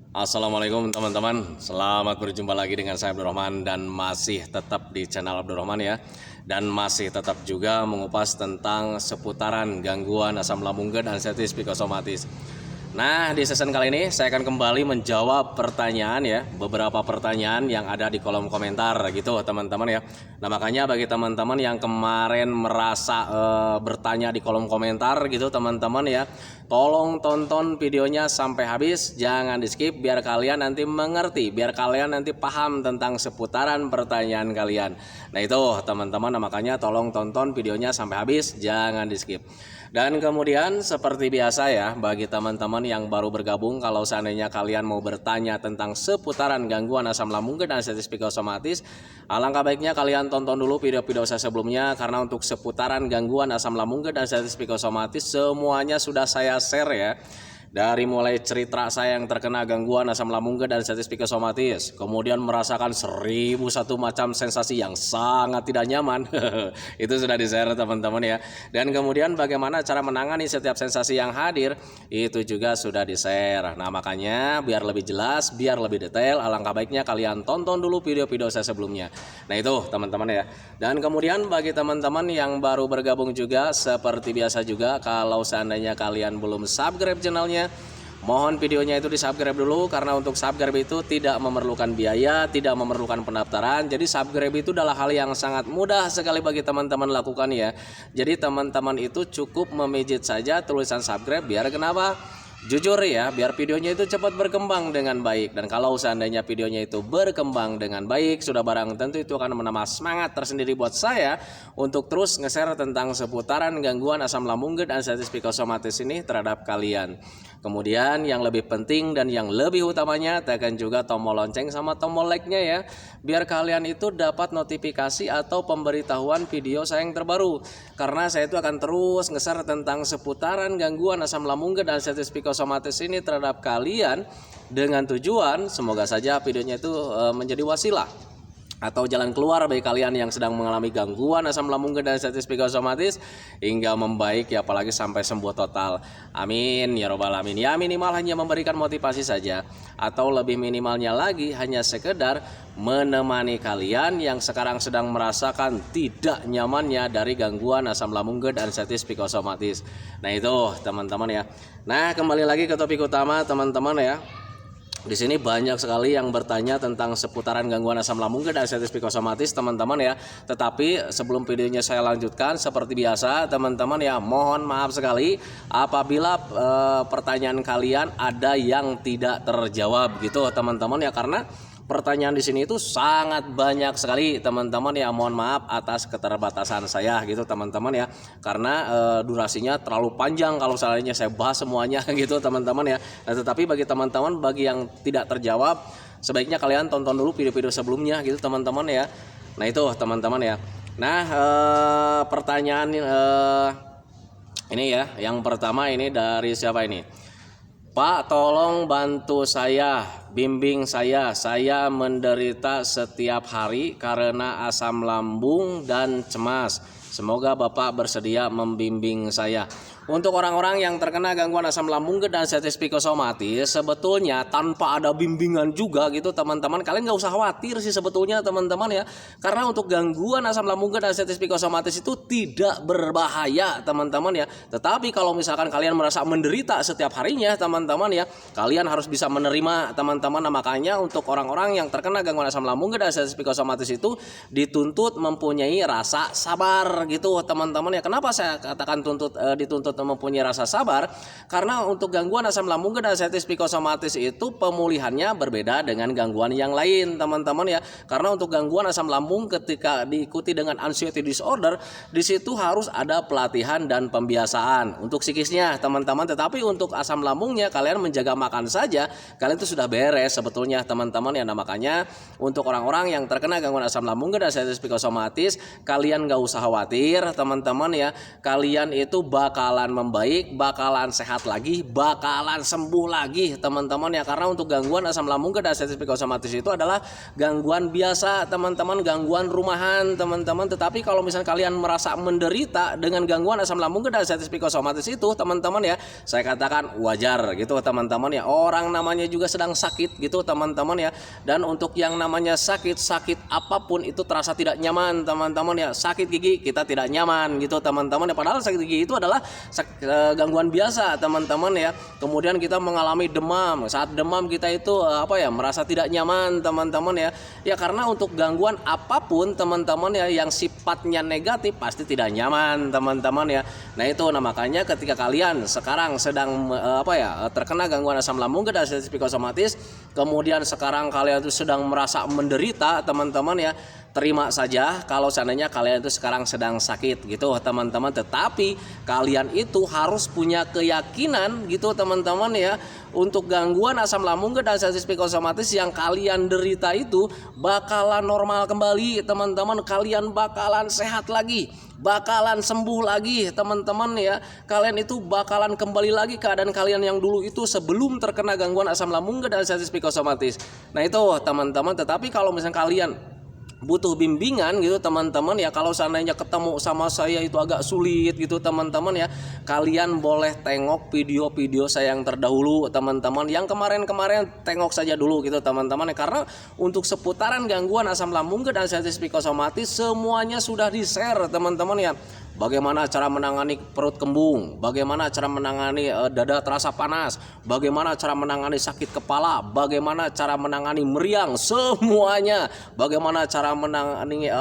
Assalamualaikum teman-teman, selamat berjumpa lagi dengan saya Abdurrahman dan masih tetap di channel Abdurrahman ya. Dan masih tetap juga mengupas tentang seputaran gangguan asam lambung dan anestesi psikosomatis. Nah, di season kali ini saya akan kembali menjawab pertanyaan ya, beberapa pertanyaan yang ada di kolom komentar gitu teman-teman ya. Nah, makanya bagi teman-teman yang kemarin merasa bertanya di kolom komentar gitu teman-teman ya, tolong tonton videonya sampai habis, jangan di skip biar kalian nanti mengerti, biar kalian nanti paham tentang seputaran pertanyaan kalian. Nah, itu teman-teman, nah, makanya tolong tonton videonya sampai habis, jangan di skip. Dan kemudian seperti biasa ya, bagi teman-teman yang baru bergabung, kalau seandainya kalian mau bertanya tentang seputaran gangguan asam lambung dan anestesi psikosomatis, alangkah baiknya kalian tonton dulu video-video saya sebelumnya, karena untuk seputaran gangguan asam lambung dan anestesi psikosomatis semuanya sudah saya share ya. Dari mulai cerita saya yang terkena gangguan asam lambung dan anestesi psikosomatis, kemudian merasakan 1001 macam sensasi yang sangat tidak nyaman, itu sudah di-share teman-teman ya. Dan kemudian bagaimana cara menangani setiap sensasi yang hadir, itu juga sudah di-share. Nah, makanya biar lebih jelas, biar lebih detail, alangkah baiknya kalian tonton dulu video-video saya sebelumnya. Nah, itu teman-teman ya. Dan kemudian bagi teman-teman yang baru bergabung juga, seperti biasa juga, kalau seandainya kalian belum subscribe channelnya, mohon videonya itu di subscribe dulu, karena untuk subscribe itu tidak memerlukan biaya, tidak memerlukan pendaftaran. Jadi subscribe itu adalah hal yang sangat mudah sekali bagi teman-teman lakukan ya. Jadi teman-teman itu cukup memijit saja tulisan subscribe, biar kenapa? Jujur ya, biar videonya itu cepat berkembang dengan baik. Dan kalau seandainya videonya itu berkembang dengan baik, sudah barang tentu itu akan menambah semangat tersendiri buat saya untuk terus nge-share tentang seputaran gangguan asam lambung dan anestesi psikosomatis ini terhadap kalian. Kemudian yang lebih penting dan yang lebih utamanya, tekan juga tombol lonceng sama tombol like-nya ya, biar kalian itu dapat notifikasi atau pemberitahuan video saya yang terbaru. Karena saya itu akan terus nge-share tentang seputaran gangguan asam lambung dan anestesi psikosomatis ini terhadap kalian, dengan tujuan semoga saja videonya itu menjadi wasilah atau jalan keluar bagi kalian yang sedang mengalami gangguan asam lambung dan anestesi psikosomatis hingga membaik ya, apalagi sampai sembuh total. Amin ya robbal alamin. Ya, minimal hanya memberikan motivasi saja, atau lebih minimalnya lagi hanya sekedar menemani kalian yang sekarang sedang merasakan tidak nyamannya dari gangguan asam lambung dan anestesi psikosomatis. Nah, itu teman-teman ya. Nah, kembali lagi ke topik utama teman-teman ya. Di sini banyak sekali yang bertanya tentang seputaran gangguan asam lambung dan anestesi psikosomatis teman-teman ya. Tetapi sebelum videonya saya lanjutkan, seperti biasa teman-teman ya, mohon maaf sekali apabila pertanyaan kalian ada yang tidak terjawab gitu teman-teman ya, karena pertanyaan di sini itu sangat banyak sekali teman-teman ya. Mohon maaf atas keterbatasan saya gitu teman-teman ya, karena durasinya terlalu panjang kalau seandainya saya bahas semuanya gitu teman-teman ya. Nah, tetapi bagi teman-teman bagi yang tidak terjawab, sebaiknya kalian tonton dulu video-video sebelumnya gitu teman-teman ya. Nah, itu teman-teman ya. Nah, pertanyaan ini ya, yang pertama ini dari siapa ini? Pak, tolong bantu saya, bimbing saya menderita setiap hari karena asam lambung dan cemas. Semoga Bapak bersedia membimbing saya. Untuk orang-orang yang terkena gangguan asam lambung dan anestesi psikosomatis, sebetulnya tanpa ada bimbingan juga gitu teman-teman, kalian nggak usah khawatir sih sebetulnya teman-teman ya. Karena untuk gangguan asam lambung dan anestesi psikosomatis itu tidak berbahaya teman-teman ya. Tetapi kalau misalkan kalian merasa menderita setiap harinya teman-teman ya, kalian harus bisa menerima teman-teman. Nah, makanya untuk orang-orang yang terkena gangguan asam lambung dan anestesi psikosomatis itu dituntut mempunyai rasa sabar gitu teman-teman ya. Kenapa saya katakan dituntut mempunyai rasa sabar? Karena untuk gangguan asam lambung dan anestesi psikosomatis itu pemulihannya berbeda dengan gangguan yang lain teman-teman ya. Karena untuk gangguan asam lambung ketika diikuti dengan anxiety disorder, di situ harus ada pelatihan dan pembiasaan untuk psikisnya teman-teman. Tetapi untuk asam lambungnya kalian menjaga makan saja, kalian itu sudah beres sebetulnya teman-teman ya. Nah, makanya untuk orang-orang yang terkena gangguan asam lambung dan anestesi psikosomatis, kalian gak usah khawatir teman-teman ya. Kalian itu bakalan bakalan membaik, bakalan sehat lagi, bakalan sembuh lagi teman-teman ya. Karena untuk gangguan asam lambung dan artritis psikosomatis itu adalah gangguan biasa teman-teman, gangguan rumahan teman-teman. Tetapi kalau misalnya kalian merasa menderita dengan gangguan asam lambung dan artritis psikosomatis itu teman-teman ya, saya katakan wajar gitu teman-teman ya. Orang namanya juga sedang sakit gitu teman-teman ya. Dan untuk yang namanya sakit apapun itu terasa tidak nyaman teman-teman ya. Sakit gigi kita tidak nyaman gitu teman-teman ya. Padahal sakit gigi itu adalah gangguan biasa teman-teman ya. Kemudian kita mengalami demam. Saat demam kita itu merasa tidak nyaman teman-teman ya. Ya karena untuk gangguan apapun teman-teman ya yang sifatnya negatif pasti tidak nyaman teman-teman ya. Nah itu makanya ketika kalian sekarang sedang terkena gangguan asam lambung dan artritis psikosomatis, kemudian sekarang kalian itu sedang merasa menderita teman-teman ya, terima saja kalau seandainya kalian itu sekarang sedang sakit gitu teman-teman. Tetapi kalian itu harus punya keyakinan gitu teman-teman ya, untuk gangguan asam lambung dan artritis psikosomatis yang kalian derita itu bakalan normal kembali teman-teman. Kalian bakalan sehat lagi, bakalan sembuh lagi teman-teman ya. Kalian itu bakalan kembali lagi keadaan kalian yang dulu itu sebelum terkena gangguan asam lambung dan artritis psikosomatis. Nah itu teman-teman. Tetapi kalau misalnya kalian butuh bimbingan gitu teman-teman ya, kalau seandainya ketemu sama saya itu agak sulit gitu teman-teman ya, kalian boleh tengok video-video saya yang terdahulu teman-teman. Yang kemarin-kemarin tengok saja dulu gitu teman-teman ya, karena untuk seputaran gangguan asam lambung dan artritis psikosomatis semuanya sudah di-share teman-teman ya. Bagaimana cara menangani perut kembung, bagaimana cara menangani dada terasa panas, bagaimana cara menangani sakit kepala, bagaimana cara menangani meriang, semuanya. Bagaimana cara menangani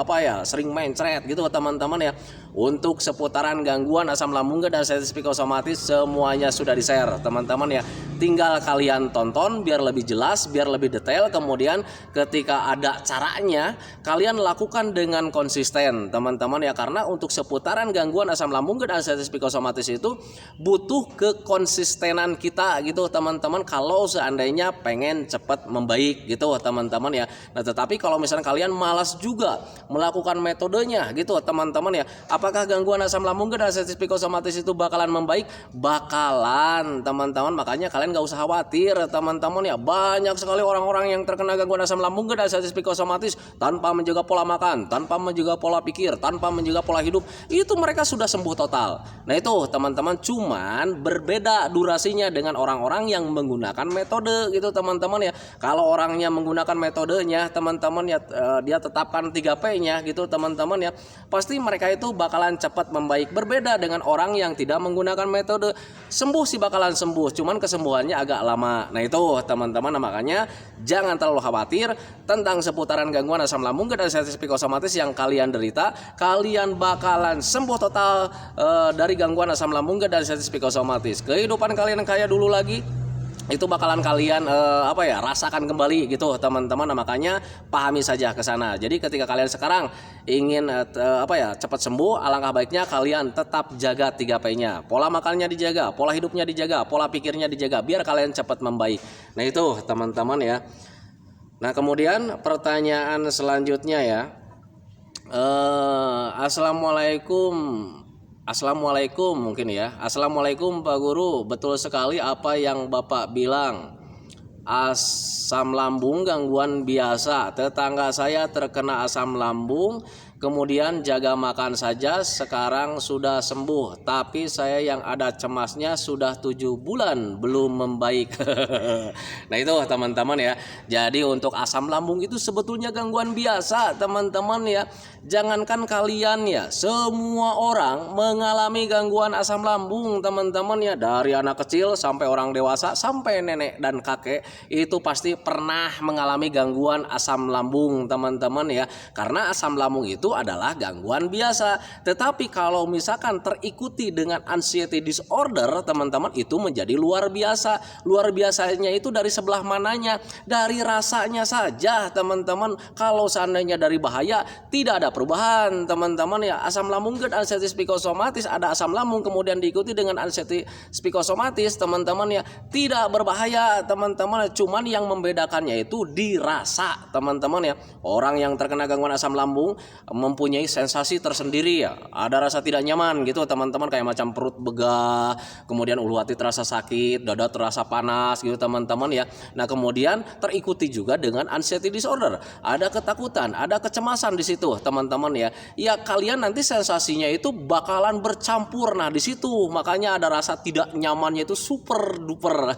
sering mencret gitu teman-teman ya. Untuk seputaran gangguan asam lambung dan artritis psikosomatis semuanya sudah di-share teman-teman ya. Tinggal kalian tonton biar lebih jelas, biar lebih detail. Kemudian ketika ada caranya, kalian lakukan dengan konsisten teman-teman ya. Karena untuk seputaran gangguan asam lambung dan artritis psikosomatis itu butuh kekonsistenan kita gitu teman-teman, kalau seandainya pengen cepat membaik gitu teman-teman ya. Nah tetapi kalau misalnya kalian malas juga melakukan metodenya gitu teman-teman ya, apakah gangguan asam lambung dan artritis psikosomatis itu bakalan membaik? Bakalan teman-teman. Makanya kalian gak usah khawatir teman-teman ya. Banyak sekali orang-orang yang terkena gangguan asam lambung dan artritis psikosomatis tanpa menjaga pola makan, tanpa menjaga pola pikir, tanpa menjaga pola hidup, itu mereka sudah sembuh total. Nah itu teman-teman, cuman berbeda durasinya dengan orang-orang yang menggunakan metode gitu teman-teman ya. Kalau orangnya menggunakan metodenya teman-teman ya, dia tetapkan 3P-nya gitu teman-teman ya, pasti mereka itu bakalan cepat membaik. Berbeda dengan orang yang tidak menggunakan metode. Sembuh sih bakalan sembuh, cuman kesembuhannya agak lama. Nah itu teman-teman, makanya jangan terlalu khawatir tentang seputaran gangguan asam lambung dan artritis psikosomatis yang kalian derita. Kalian bakalan sembuh total dari gangguan asam lambung dan artritis psikosomatis. Kehidupan kalian kayak dulu lagi, itu bakalan kalian rasakan kembali gitu teman-teman. Nah, makanya pahami saja ke sana. Jadi ketika kalian sekarang ingin cepat sembuh, alangkah baiknya kalian tetap jaga 3P-nya. Pola makannya dijaga, pola hidupnya dijaga, pola pikirnya dijaga, biar kalian cepat membaik. Nah itu teman-teman ya. Nah kemudian pertanyaan selanjutnya ya, Assalamualaikum mungkin ya. Assalamualaikum Pak Guru, betul sekali apa yang Bapak bilang. Asam lambung gangguan biasa. Tetangga saya terkena asam lambung, kemudian jaga makan saja, sekarang sudah sembuh. Tapi saya yang ada cemasnya sudah 7 bulan belum membaik. Nah itu teman-teman ya. Jadi untuk asam lambung itu sebetulnya gangguan biasa teman-teman ya. Jangankan kalian ya, semua orang mengalami gangguan asam lambung teman-teman ya. Dari anak kecil sampai orang dewasa, sampai nenek dan kakek, itu pasti pernah mengalami gangguan asam lambung teman-teman ya. Karena asam lambung itu adalah gangguan biasa. Tetapi kalau misalkan terikuti dengan anxiety disorder teman-teman, itu menjadi luar biasa. Luar biasanya itu dari sebelah mananya? Dari rasanya saja teman-teman. Kalau seandainya dari bahaya, tidak ada perubahan teman-teman ya. Asam lambung dan anxiety psikosomatis, ada asam lambung kemudian diikuti dengan anxiety psikosomatis teman-teman ya, tidak berbahaya teman-teman. Cuman yang membedakannya itu dirasa teman-teman ya. Orang yang terkena gangguan asam lambung mempunyai sensasi tersendiri ya. Ada rasa tidak nyaman gitu teman-teman, kayak macam perut begah, kemudian ulu hati terasa sakit, dada terasa panas gitu teman-teman ya. Nah kemudian terikuti juga dengan anxiety disorder, ada ketakutan, ada kecemasan di situ teman-teman ya. Ya kalian nanti sensasinya itu bakalan bercampur. Nah di situ makanya ada rasa tidak nyamannya itu super duper.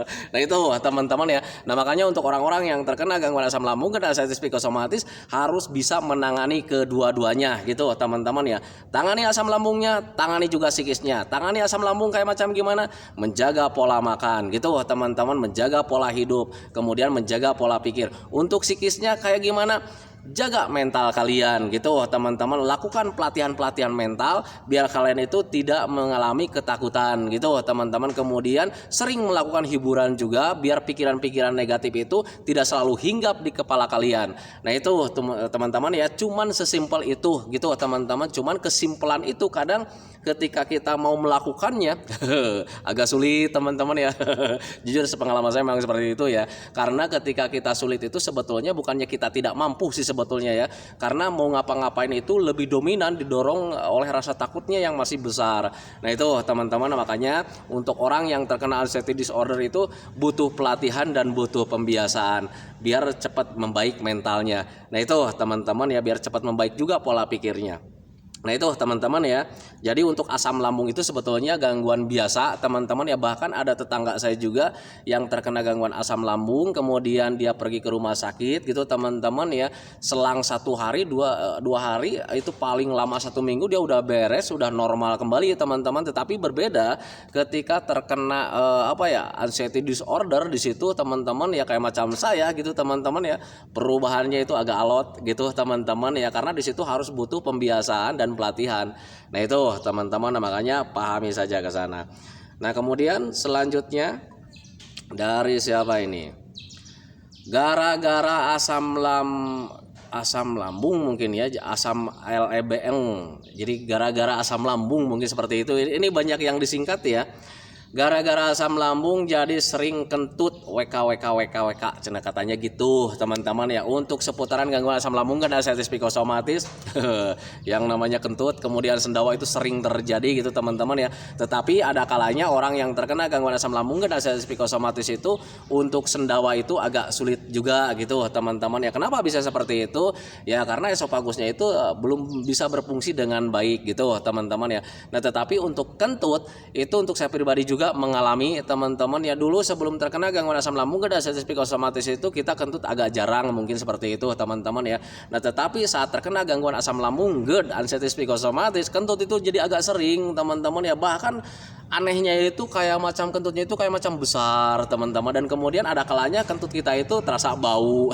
Nah itu teman-teman ya. Nah makanya untuk orang-orang yang terkena gangguan asam lambung dan anxiety psikosomatis harus bisa menangani kedua-duanya gitu teman-teman ya. Tangani asam lambungnya, tangani juga psikisnya. Tangani asam lambung kayak macam gimana? Menjaga pola makan gitu teman-teman, menjaga pola hidup, kemudian menjaga pola pikir. Untuk psikisnya kayak gimana? Jaga mental kalian gitu teman-teman, lakukan pelatihan-pelatihan mental biar kalian itu tidak mengalami ketakutan gitu teman-teman. Kemudian sering melakukan hiburan juga biar pikiran-pikiran negatif itu tidak selalu hinggap di kepala kalian. Nah itu teman-teman ya, cuman sesimpel itu gitu teman-teman. Cuman kesimpulan itu kadang ketika kita mau melakukannya agak sulit teman-teman ya. Jujur sepengalaman saya memang seperti itu ya. Karena ketika kita sulit itu sebetulnya bukannya kita tidak mampu sih sebetulnya ya, karena mau ngapa-ngapain itu lebih dominan didorong oleh rasa takutnya yang masih besar. Nah itu teman-teman, makanya untuk orang yang terkena anxiety disorder itu butuh pelatihan dan butuh pembiasaan biar cepat membaik mentalnya. Nah itu teman-teman ya, biar cepat membaik juga pola pikirnya. Nah itu teman-teman ya. Jadi untuk asam lambung itu sebetulnya gangguan biasa teman-teman ya. Bahkan ada tetangga saya juga yang terkena gangguan asam lambung, kemudian dia pergi ke rumah sakit gitu teman-teman ya. Selang 1 hari dua hari itu paling lama 1 minggu dia udah beres, udah normal kembali teman-teman. Tetapi berbeda ketika terkena anxiety disorder, di situ teman-teman ya kayak macam saya gitu teman-teman ya. Perubahannya itu agak alot gitu teman-teman ya, karena di situ harus butuh pembiasaan dan pelatihan. Nah itu teman-teman, makanya pahami saja ke sana. Nah kemudian selanjutnya dari siapa ini? Gara-gara asam lambung mungkin ya, asam LEBN. Jadi gara-gara asam lambung mungkin seperti itu. Ini banyak yang disingkat ya. Gara-gara asam lambung jadi sering kentut, WK cina katanya gitu teman-teman ya. Untuk seputaran gangguan asam lambung kan anxiety psikosomatis yang namanya kentut kemudian sendawa itu sering terjadi gitu teman-teman ya. Tetapi ada kalanya orang yang terkena gangguan asam lambung dan anxiety psikosomatis itu untuk sendawa itu agak sulit juga gitu teman-teman ya. Kenapa bisa seperti itu? Ya karena esopagusnya itu belum bisa berfungsi dengan baik gitu teman-teman ya. Nah tetapi untuk kentut itu untuk saya pribadi juga mengalami teman-teman ya. Dulu sebelum terkena gangguan asam lambung dan anxiety psikosomatis itu kita kentut agak jarang mungkin seperti itu teman-teman ya. Nah tetapi saat terkena gangguan asam lambung dan anxiety psikosomatis, kentut itu jadi agak sering teman-teman ya. Bahkan anehnya itu kayak macam kentutnya itu kayak macam besar teman-teman, dan kemudian ada kalanya kentut kita itu terasa bau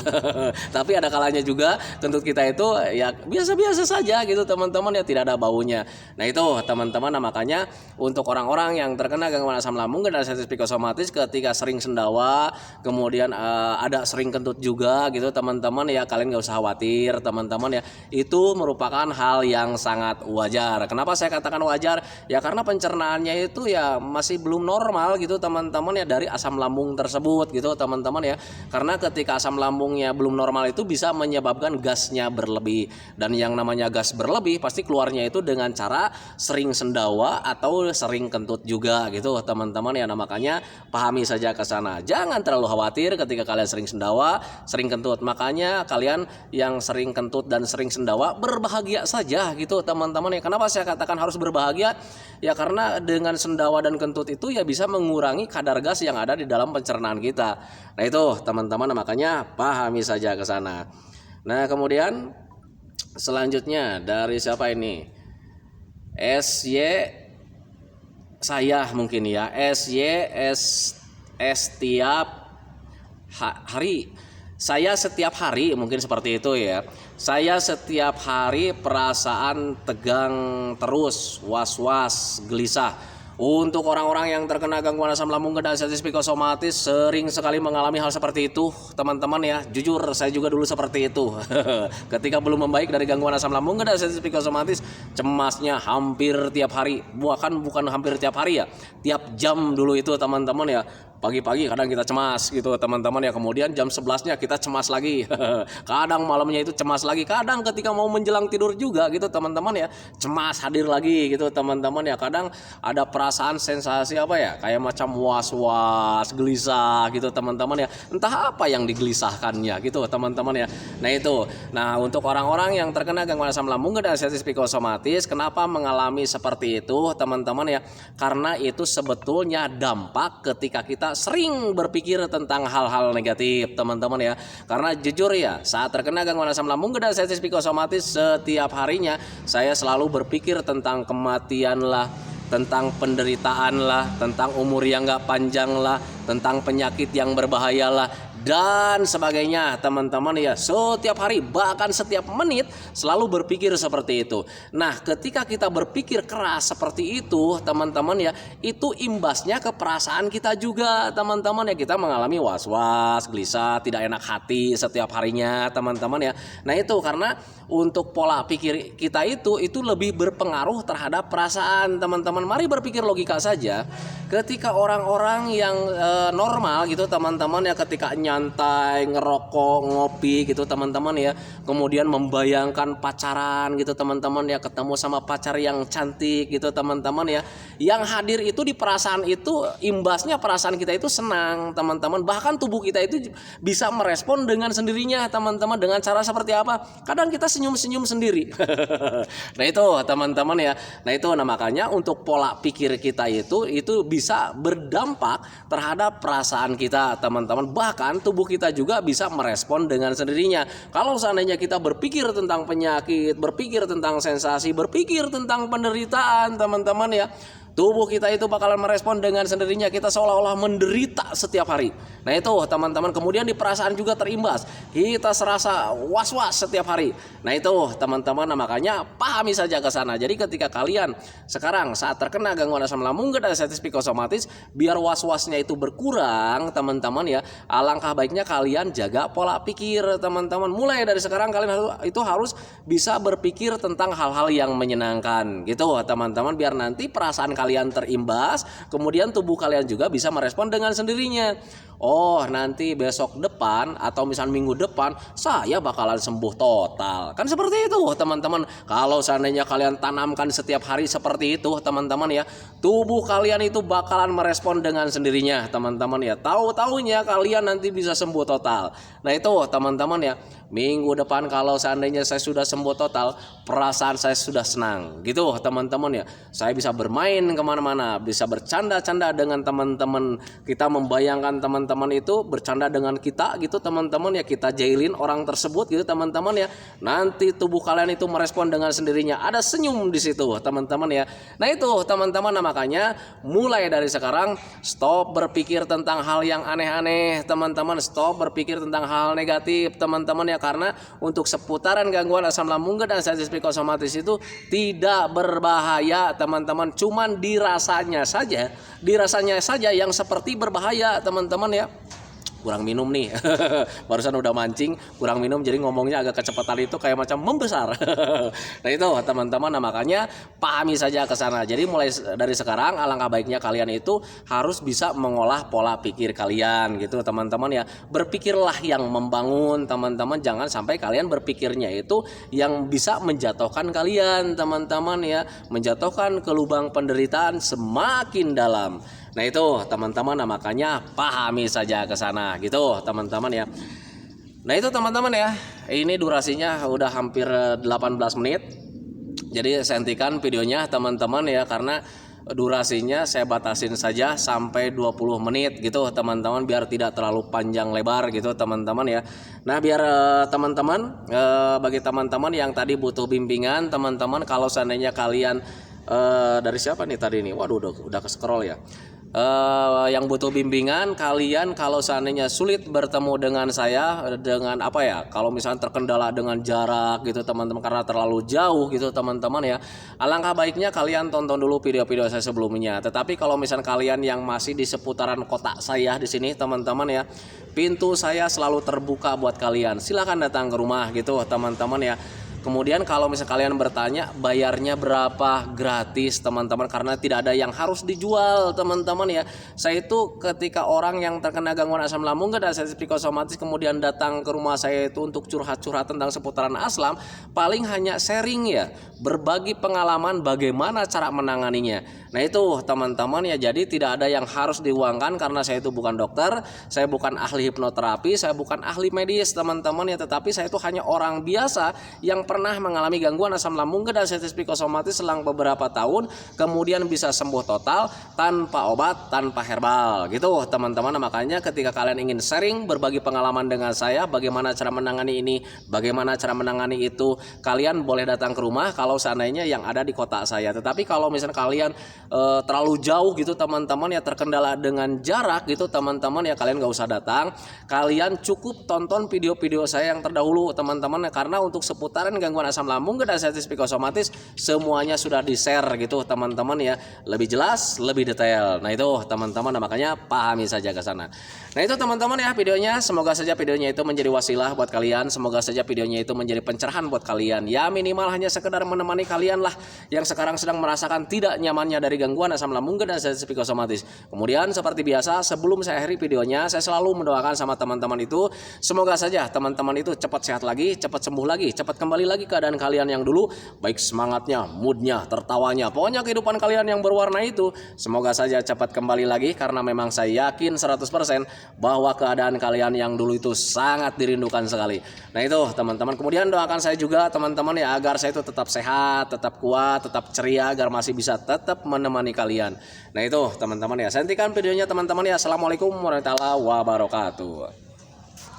tapi ada kalanya juga kentut kita itu ya biasa-biasa saja gitu teman-teman ya, tidak ada baunya. Nah itu teman-teman, nah, makanya untuk orang-orang yang terkena gangguan asam lambung dan anxiety psikosomatis ketika sering sendawa kemudian ada sering kentut juga gitu teman-teman ya, kalian gak usah khawatir teman-teman ya, itu merupakan hal yang sangat wajar. Kenapa saya katakan wajar? Ya karena pencernaannya itu ya masih belum normal gitu teman-teman ya dari asam lambung tersebut gitu teman-teman ya. Karena ketika asam lambungnya belum normal itu bisa menyebabkan gasnya berlebih, dan yang namanya gas berlebih pasti keluarnya itu dengan cara sering sendawa atau sering kentut juga gitu teman-teman ya. Nah makanya pahami saja ke sana, jangan terlalu khawatir ketika kalian sering sendawa, sering kentut. Makanya kalian yang sering kentut dan sering sendawa berbahagia saja gitu teman-teman ya. Kenapa saya katakan harus berbahagia? Ya karena dengan sendawa dan kentut itu ya bisa mengurangi kadar gas yang ada di dalam pencernaan kita. Nah itu teman-teman, makanya pahami saja ke sana. Nah kemudian selanjutnya dari siapa ini? SY saya mungkin ya. Setiap hari. Saya setiap hari mungkin seperti itu ya. Saya setiap hari perasaan tegang terus, was-was, gelisah. Untuk orang-orang yang terkena gangguan asam lambung dan sensitif psikosomatis sering sekali mengalami hal seperti itu, teman-teman ya. Jujur saya juga dulu seperti itu. Ketika belum membaik dari gangguan asam lambung dan sensitif psikosomatis, cemasnya hampir tiap hari. Bukan hampir tiap hari ya. Tiap jam dulu itu teman-teman ya. Pagi-pagi kadang kita cemas gitu teman-teman ya, kemudian jam 11-nya kita cemas lagi. Kadang malamnya itu cemas lagi, kadang ketika mau menjelang tidur juga gitu teman-teman ya, cemas hadir lagi gitu teman-teman ya. Kadang ada perasaan sensasi apa ya, kayak macam was-was, gelisah gitu teman-teman ya, entah apa yang digelisahkannya gitu teman-teman ya. Nah untuk orang-orang yang terkena gangguan asam lambung dan sensitif psikosomatis, kenapa mengalami seperti itu teman-teman ya, karena itu sebetulnya dampak ketika kita sering berpikir tentang hal-hal negatif teman-teman ya. Karena jujur ya, saat terkena gangguan asam lambung dan sensitif psikosomatis, setiap harinya saya selalu berpikir tentang kematian lah, tentang penderitaan lah, tentang umur yang gak panjang lah, tentang penyakit yang berbahaya lah, dan sebagainya teman-teman ya. Setiap hari bahkan setiap menit selalu berpikir seperti itu. Nah ketika kita berpikir keras seperti itu teman-teman ya, itu imbasnya ke perasaan kita juga teman-teman ya. Kita mengalami was-was, gelisah, tidak enak hati setiap harinya teman-teman ya. Nah itu karena untuk pola pikir kita itu lebih berpengaruh terhadap perasaan teman-teman. Mari berpikir logika saja. Ketika orang-orang yang normal gitu teman-teman ya, ketika nyantai, ngerokok, ngopi gitu teman-teman ya, kemudian membayangkan pacaran gitu teman-teman ya, ketemu sama pacar yang cantik gitu teman-teman ya, yang hadir itu di perasaan itu, imbasnya perasaan kita itu senang teman-teman. Bahkan tubuh kita itu bisa merespon dengan sendirinya teman-teman. Dengan cara seperti apa? Kadang kita senyum-senyum sendiri. Nah itu teman-teman ya. Nah makanya untuk pola pikir kita itu bisa berdampak terhadap perasaan kita teman-teman. Bahkan tubuh kita juga bisa merespon dengan sendirinya. Kalau seandainya kita berpikir tentang penyakit, berpikir tentang sensasi, berpikir tentang penderitaan teman-teman ya, tubuh kita itu bakalan merespon dengan sendirinya. Kita seolah-olah menderita setiap hari. Nah itu teman-teman, kemudian di perasaan juga terimbas. Kita serasa was-was setiap hari. Nah itu teman-teman, nah, makanya pahami saja ke sana. Jadi ketika kalian sekarang saat terkena gangguan asam lambung dan sensitif psikosomatis, biar was-wasnya itu berkurang teman-teman ya, alangkah baiknya kalian jaga pola pikir teman-teman. Mulai dari sekarang kalian itu harus bisa berpikir tentang hal-hal yang menyenangkan gitu teman-teman, biar nanti perasaan kalian terimbas, kemudian tubuh kalian juga bisa merespon dengan sendirinya. Oh nanti besok depan atau misal minggu depan saya bakalan sembuh total, kan seperti itu teman-teman. Kalau seandainya kalian tanamkan setiap hari seperti itu teman-teman ya, tubuh kalian itu bakalan merespon dengan sendirinya teman-teman ya. Tahu-taunya kalian nanti bisa sembuh total. Nah itu teman-teman ya, minggu depan kalau seandainya saya sudah sembuh total, perasaan saya sudah senang gitu teman-teman ya. Saya bisa bermain kemana-mana, bisa bercanda-canda dengan teman-teman, kita membayangkan teman-teman itu bercanda dengan kita gitu teman-teman ya, kita jailin orang tersebut gitu teman-teman ya. Nanti tubuh kalian itu merespon dengan sendirinya, ada senyum di situ teman-teman ya. Nah itu teman-teman, nah makanya mulai dari sekarang stop berpikir tentang hal yang aneh-aneh teman-teman, stop berpikir tentang hal negatif teman-teman ya. Karena untuk seputaran gangguan asam lambung dan sensitif psikosomatis itu tidak berbahaya teman-teman, cuman dirasanya saja yang seperti berbahaya teman-teman ya. Kurang minum nih. Barusan udah mancing, kurang minum jadi ngomongnya agak kecepatan itu kayak macam membesar. Nah itu teman-teman, nah makanya pahami saja ke sana. Jadi mulai dari sekarang alangkah baiknya kalian itu harus bisa mengolah pola pikir kalian gitu teman-teman ya. Berpikirlah yang membangun teman-teman, jangan sampai kalian berpikirnya itu yang bisa menjatuhkan kalian teman-teman ya, menjatuhkan ke lubang penderitaan semakin dalam. Nah itu teman-teman, nah makanya pahami saja ke sana gitu teman-teman ya. Nah itu teman-teman ya, ini durasinya udah hampir 18 menit. Jadi saya hentikan videonya teman-teman ya, karena durasinya saya batasin saja sampai 20 menit gitu teman-teman, biar tidak terlalu panjang lebar gitu teman-teman ya. Nah biar teman-teman, bagi teman-teman yang tadi butuh bimbingan teman-teman, kalau seandainya kalian dari siapa nih tadi nih, waduh udah ke scroll ya. yang butuh bimbingan, kalian kalau seandainya sulit bertemu dengan saya dengan apa ya, kalau misalnya terkendala dengan jarak gitu teman-teman karena terlalu jauh gitu teman-teman ya, alangkah baiknya kalian tonton dulu video-video saya sebelumnya. Tetapi kalau misalnya kalian yang masih di seputaran kota saya di sini teman-teman ya, pintu saya selalu terbuka buat kalian, silahkan datang ke rumah gitu teman-teman ya. Kemudian kalau misalnya kalian bertanya bayarnya berapa, gratis teman-teman, karena tidak ada yang harus dijual teman-teman ya. Saya itu ketika orang yang terkena gangguan asam lambung dan sensitif psikosomatis kemudian datang ke rumah saya itu untuk curhat-curhat tentang seputaran asam, paling hanya sharing ya, berbagi pengalaman bagaimana cara menanganinya. Nah itu teman-teman ya, jadi tidak ada yang harus diuangkan karena saya itu bukan dokter, saya bukan ahli hipnoterapi, saya bukan ahli medis teman-teman ya, tetapi saya itu hanya orang biasa yang pernah mengalami gangguan asam lambung dan sensitif psikosomatis selang beberapa tahun, kemudian bisa sembuh total tanpa obat, tanpa herbal gitu teman-teman. Makanya ketika kalian ingin sharing, berbagi pengalaman dengan saya, bagaimana cara menangani ini, bagaimana cara menangani itu, kalian boleh datang ke rumah kalau seandainya yang ada di kota saya. Tetapi kalau misalnya kalian terlalu jauh gitu teman-teman ya, terkendala dengan jarak gitu teman-teman ya, kalian gak usah datang, kalian cukup tonton video-video saya yang terdahulu teman-teman ya, karena untuk seputaran gangguan asam lambung dan sensitif psikosomatis semuanya sudah di-share gitu teman-teman ya, lebih jelas, lebih detail. Nah itu teman-teman, makanya pahami saja ke sana. Nah itu teman-teman ya videonya, semoga saja videonya itu menjadi wasilah buat kalian, semoga saja videonya itu menjadi pencerahan buat kalian ya, minimal hanya sekedar menemani kalian lah yang sekarang sedang merasakan tidak nyamannya dari gangguan asam lambung dan sensitif psikosomatis. Kemudian seperti biasa sebelum saya akhiri videonya, saya selalu mendoakan sama teman-teman itu, semoga saja teman-teman itu cepat sehat lagi, cepat sembuh lagi, cepat kembali lagi keadaan kalian yang dulu, baik semangatnya, moodnya, tertawanya, pokoknya kehidupan kalian yang berwarna itu semoga saja cepat kembali lagi, karena memang saya yakin 100% bahwa keadaan kalian yang dulu itu sangat dirindukan sekali. Nah itu teman-teman, kemudian doakan saya juga teman-teman ya, agar saya itu tetap sehat, tetap kuat, tetap ceria, agar masih bisa tetap menemani kalian. Nah itu teman-teman ya, saya hentikan videonya teman-teman ya. Assalamualaikum warahmatullahi wabarakatuh.